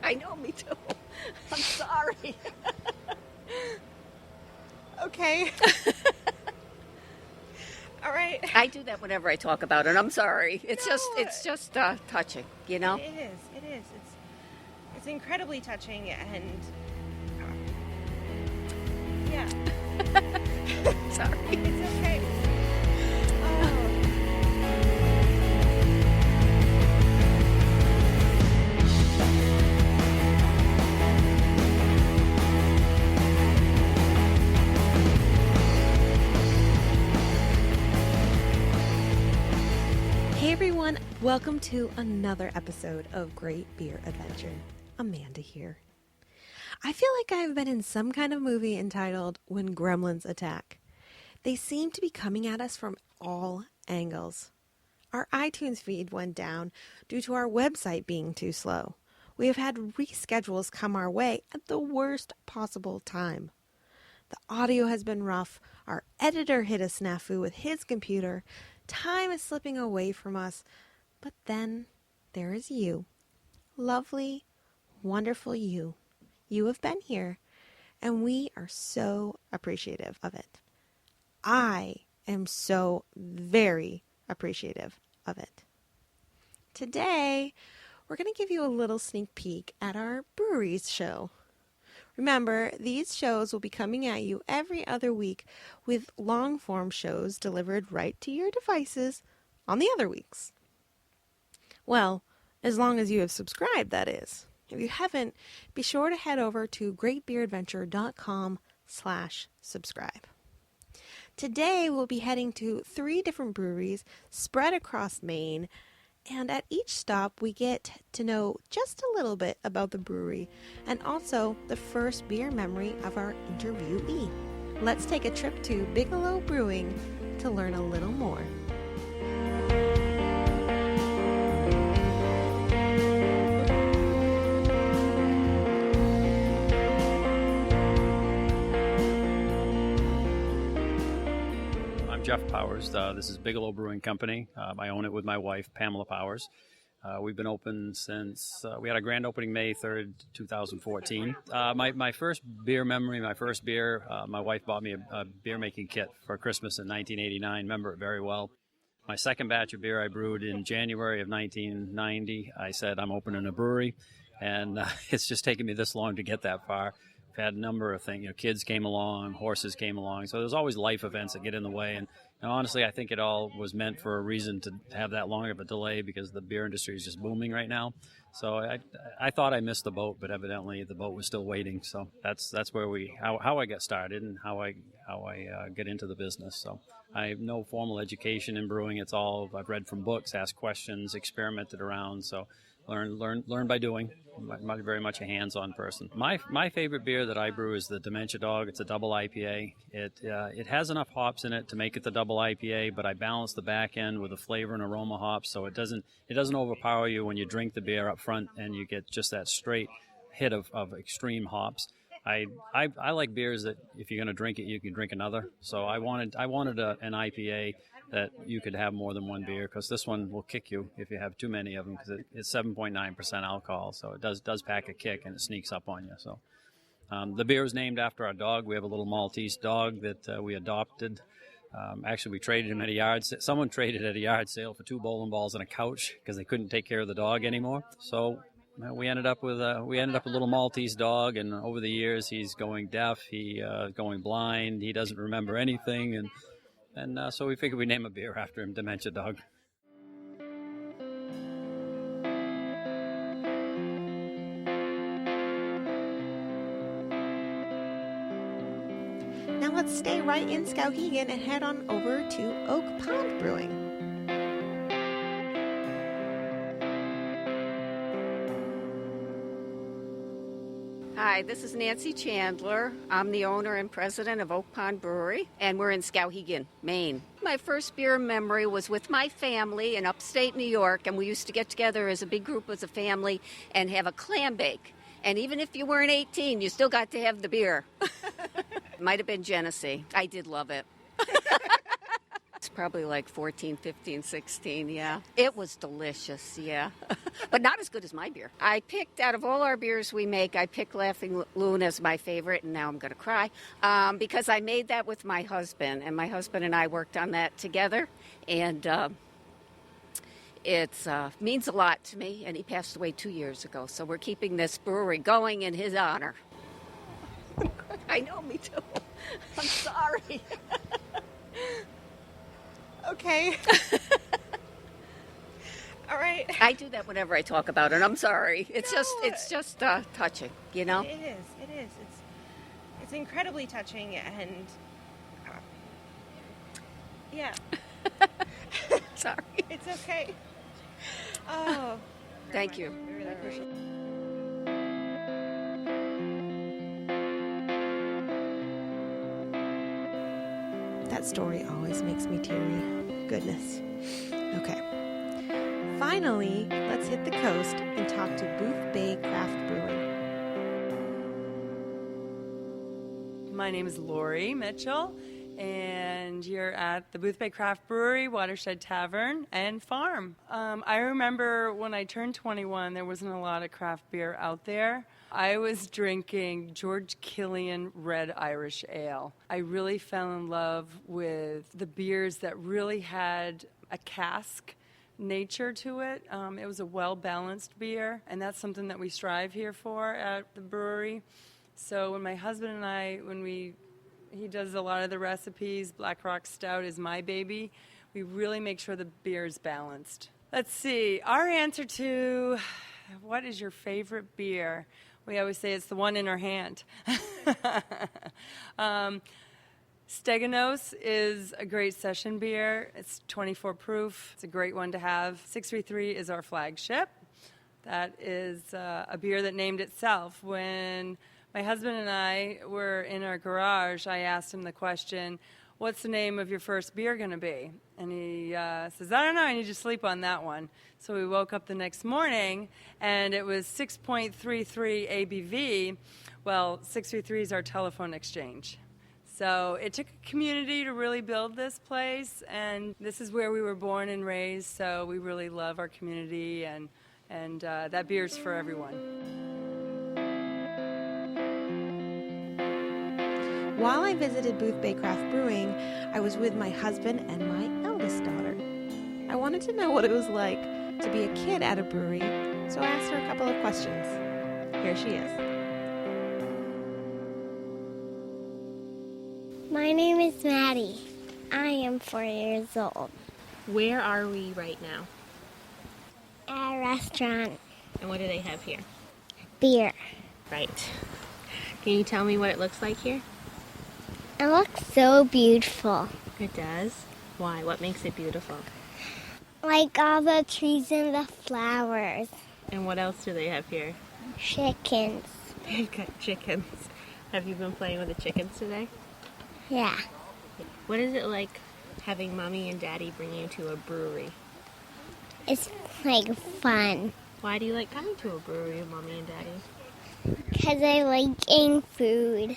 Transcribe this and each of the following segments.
I know, me too. I'm sorry. Okay. All right. I do that whenever I talk about it. I'm sorry. It's just touching, you know? It is. It's incredibly touching, and yeah. Sorry. It's okay. Oh. Hey everyone, welcome to another episode of Great Beer Adventure. Amanda here. I feel like I've been in some kind of movie entitled When Gremlins Attack. They seem to be coming at us from all angles. Our iTunes feed went down due to our website being too slow. We have had reschedules come our way at the worst possible time. The audio has been rough. Our editor hit a snafu with his computer. Time is slipping away from us. But then there is you. Lovely, wonderful you. You have been here, and we are so appreciative of it. I am so very appreciative of it. Today, we're going to give you a little sneak peek at our breweries show. Remember, these shows will be coming at you every other week with long-form shows delivered right to your devices on the other weeks. Well, as long as you have subscribed, that is. If you haven't, be sure to head over to greatbeeradventure.com/subscribe. Today, we'll be heading to 3 different breweries spread across Maine, and at each stop, we get to know just a little bit about the brewery and also the first beer memory of our interviewee. Let's take a trip to Bigelow Brewing to learn a little more. Jeff Powers. This is Bigelow Brewing Company. I own it with my wife, Pamela Powers. We've been open since we had a grand opening May 3rd, 2014. My first beer memory, my first beer, my wife bought me a beer making kit for Christmas in 1989. Remember it very well. My second batch of beer I brewed in January of 1990. I said I'm opening a brewery, and it's just taken me this long to get that far. Had a number of things, kids came along, horses came along, so there's always life events that get in the way, and honestly I think it all was meant for a reason to have that long of a delay because the beer industry is just booming right now. So I thought I missed the boat, but evidently the boat was still waiting. So that's where how I got started and how I get into the business. So I have no formal education in brewing. It's all I've read from books, asked questions, experimented around. So learn by doing. I'm very much a hands-on person. My favorite beer that I brew is the Dementia Dog. It's a double IPA. It has enough hops in it to make it the double IPA, but I balance the back end with the flavor and aroma hops, so it doesn't overpower you when you drink the beer up front, and you get just that straight hit of extreme hops. I like beers that if you're going to drink it, you can drink another. So I wanted an IPA that you could have more than one beer, because this one will kick you if you have too many of them, because it's 7.9% alcohol, so it does pack a kick and it sneaks up on you. So the beer is named after our dog. We have a little Maltese dog that we adopted. Actually, we traded him at a yard. Someone traded at a yard sale for 2 bowling balls and a couch because they couldn't take care of the dog anymore. So we ended up with a little Maltese dog, and over the years he's going deaf, going blind, he doesn't remember anything, and so we figured we'd name a beer after him, Dementia Dog. Now let's stay right in Skowhegan and head on over to Oak Pond Brewing. Hi, this is Nancy Chandler. I'm the owner and president of Oak Pond Brewery, and we're in Skowhegan, Maine. My first beer memory was with my family in upstate New York, and we used to get together as a big group as a family and have a clam bake. And even if you weren't 18, you still got to have the beer. Might have been Genesee. I did love it. probably like 14, 15, 16, yeah. It was delicious, yeah. But not as good as my beer. I picked, out of all our beers we make, I picked Laughing Loon as my favorite, and now I'm going to cry, because I made that with my husband, and my husband and I worked on that together, and it means a lot to me, and he passed away 2 years ago, so we're keeping this brewery going in his honor. I know, me too. I'm sorry. Okay. All right. I do that whenever I talk about it. I'm sorry. It's just touching, you know? It is. It's incredibly touching, and yeah. Sorry. It's okay. Oh. Thank you. I really appreciate it. That story always makes me teary. Goodness. Okay. Finally, let's hit the coast and talk to Booth Bay Craft Brewing. My name is Lori Mitchell, and you're at the Booth Bay Craft Brewery, Watershed Tavern, and Farm. I remember when I turned 21, there wasn't a lot of craft beer out there. I was drinking George Killian Red Irish Ale. I really fell in love with the beers that really had a cask nature to it. It was a well-balanced beer, and that's something that we strive here for at the brewery. So when my husband and I, he does a lot of the recipes, Black Rock Stout is my baby, we really make sure the beer is balanced. Let's see, our answer to what is your favorite beer? We always say it's the one in our hand. Steganos is a great session beer. It's 24 proof. It's a great one to have. 633 is our flagship. That is a beer that named itself. When my husband and I were in our garage, I asked him the question, what's the name of your first beer going to be? And he says, I don't know, I need to sleep on that one. So we woke up the next morning, and it was 6.33 ABV. Well, 633 is our telephone exchange. So it took a community to really build this place, and this is where we were born and raised, so we really love our community, and that beer's for everyone. While I visited Booth Bay Craft Brewing, I was with my husband and my eldest daughter. I wanted to know what it was like to be a kid at a brewery, so I asked her a couple of questions. Here she is. My name is Maddie. I am 4 years old. Where are we right now? At a restaurant. And what do they have here? Beer. Right. Can you tell me what it looks like here? It looks so beautiful. It does? Why? What makes it beautiful? Like all the trees and the flowers. And what else do they have here? Chickens. They've got chickens. Have you been playing with the chickens today? Yeah. What is it like having Mommy and Daddy bring you to a brewery? It's like fun. Why do you like coming to a brewery with Mommy and Daddy? Because I like eating food.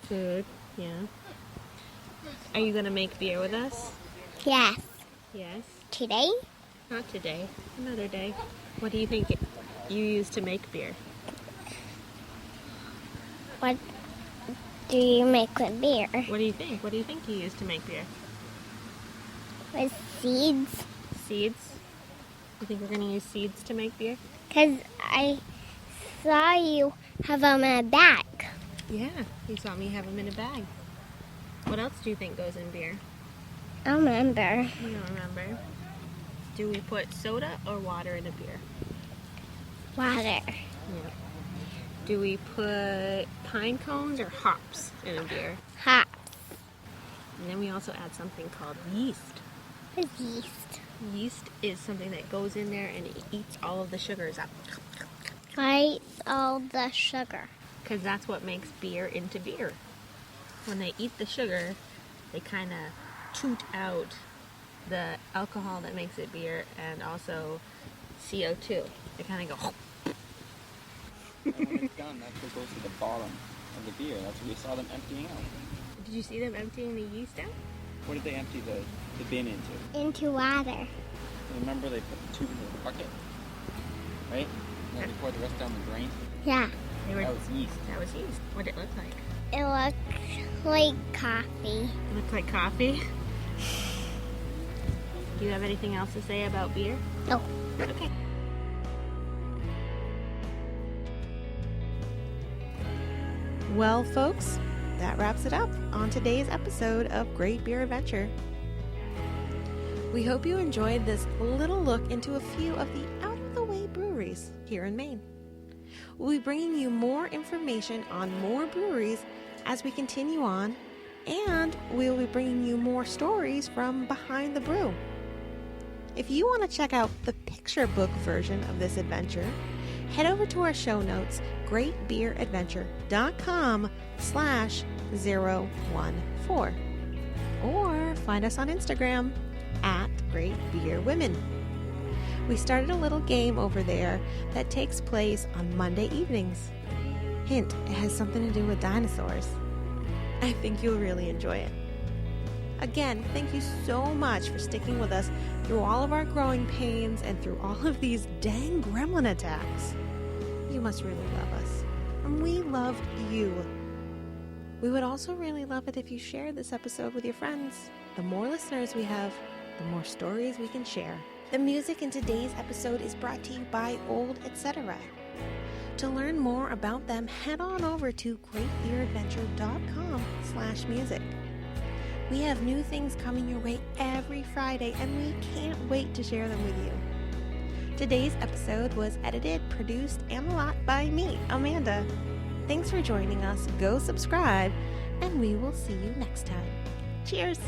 Food, yeah. Are you going to make beer with us? Yes. Yes. Today? Not today. Another day. What do you think you use to make beer? What do you make with beer? What do you think? What do you think you use to make beer? With seeds. Seeds? You think we're going to use seeds to make beer? Because I saw you have them in a bag. Yeah, you saw me have them in a bag. What else do you think goes in beer? I remember. You don't remember. Do we put soda or water in a beer? Water. Yep. Do we put pine cones or hops in a beer? Hops. And then we also add something called yeast. With yeast. Yeast is something that goes in there and it eats all of the sugars up. Why all the sugar? Because that's what makes beer into beer. When they eat the sugar, they kind of toot out the alcohol that makes it beer and also CO2. They kind of go... And when it's done, that's what goes to the bottom of the beer. That's what we saw them emptying out. Did you see them emptying the yeast out? What did they empty the bin into? Into water. Remember they put the tube in the bucket, right? And then they poured the rest down the drain. Yeah. That was yeast. That was yeast. What did it look like? It looks like coffee. It looked like coffee. Do you have anything else to say about beer? No. Okay. Well, folks, that wraps it up on today's episode of Great Beer Adventure. We hope you enjoyed this little look into a few of the out-of-the-way breweries here in Maine. We'll be bringing you more information on more breweries as we continue on, and we will be bringing you more stories from behind the brew. If you want to check out the picture book version of this adventure, head over to our show notes, greatbeeradventure.com/014, or find us on Instagram at Great Beer Women. We started a little game over there that takes place on Monday evenings. Hint, it has something to do with dinosaurs. I think you'll really enjoy it. Again, thank you so much for sticking with us through all of our growing pains and through all of these dang gremlin attacks. You must really love us, and we love you. We would also really love it if you shared this episode with your friends. The more listeners we have, the more stories we can share. The music in today's episode is brought to you by Old Etc. To learn more about them, head on over to greatbeeradventure.com/music. We have new things coming your way every Friday, and we can't wait to share them with you. Today's episode was edited, produced, and a lot by me, Amanda. Thanks for joining us. Go subscribe, and we will see you next time. Cheers!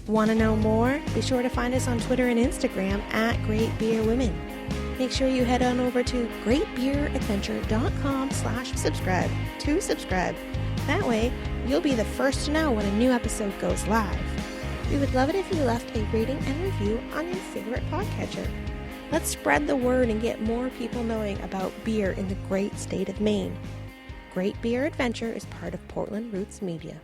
Want to know more? Be sure to find us on Twitter and Instagram at Great Beer Women. Make sure you head on over to greatbeeradventure.com/subscribe to subscribe. That way, you'll be the first to know when a new episode goes live. We would love it if you left a rating and review on your favorite podcatcher. Let's spread the word and get more people knowing about beer in the great state of Maine. Great Beer Adventure is part of Portland Roots Media.